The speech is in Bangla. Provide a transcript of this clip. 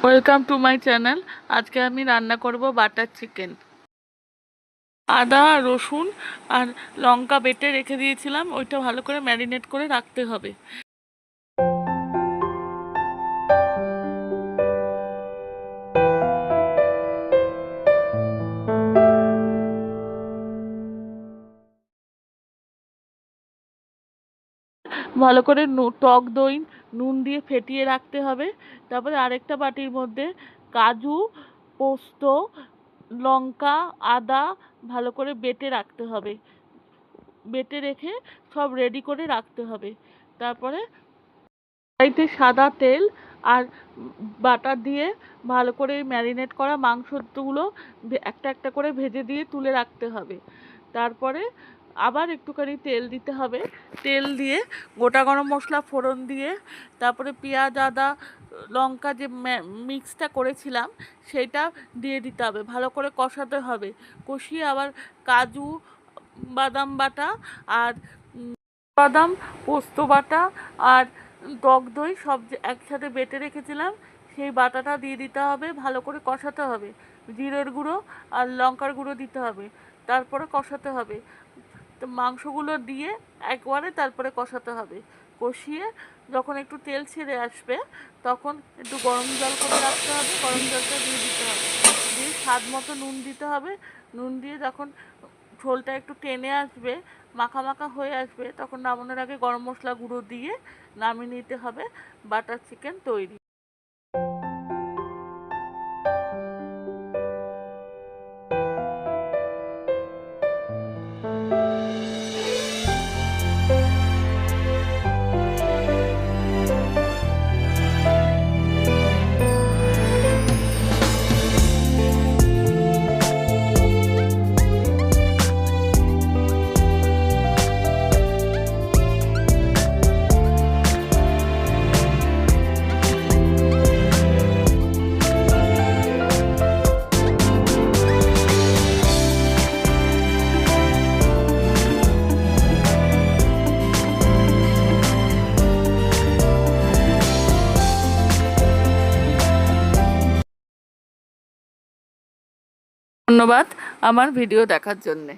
Welcome to my channel. আজকে আমি রান্না করব বাটার চিকেন। আদা রসুন আর লঙ্কা বেটে রেখে দিয়েছিলাম, ওইটা ভালো করে ম্যারিনেট করে রাখতে হবে। ভালো করে টক দই নুন দিয়ে ফেটিয়ে রাখতে হবে। তারপরে আরেকটা বাটির মধ্যে কাজু, পোস্ত, লঙ্কা, আদা ভালো করে বেটে রাখতে হবে। বেটে রেখে সব রেডি করে রাখতে হবে। তারপরে কড়াইতে সাদা তেল আর বাটার দিয়ে ভালো করে ম্যারিনেট করা মাংসগুলো একটা একটা করে ভেজে দিয়ে তুলে রাখতে হবে। তারপরে আবার একটুখানি তেল দিতে হবে। তেল দিয়ে গোটা গরম মশলা ফোড়ন দিয়ে তারপরে পেঁয়াজ আদা লঙ্কা যে মিক্সটা করেছিলাম সেটা দিয়ে দিতে হবে। ভালো করে কষাতে হবে। কষিয়ে আবার কাজু বাদাম বাটা আর বাদাম পোস্ত বাটা আর টক দই সব একসাথে বেটে রেখেছিলাম, সেই বাটাটা দিয়ে দিতে হবে। ভালো করে কষাতে হবে। জিরের গুঁড়ো আর লঙ্কার গুঁড়ো দিতে হবে। তারপরে কষাতে হবে। তো মাংসগুলো দিয়ে একবারে তারপরে কষাতে হবে। কষিয়ে যখন একটু তেল ছেড়ে আসবে তখন একটু গরম জল করে রাখতে হবে। গরম জলটা দিয়ে দিতে হবে। দিয়ে স্বাদ মতো নুন দিতে হবে। নুন দিয়ে যখন ঝোলটা একটু টেনে আসবে, মাখা মাখা হয়ে আসবে, তখন নামানোর আগে গরম মশলা গুঁড়ো দিয়ে নামিয়ে নিতে হবে। বাটার চিকেন তৈরি। ধন্যবাদ আমার ভিডিও দেখার জন্যে।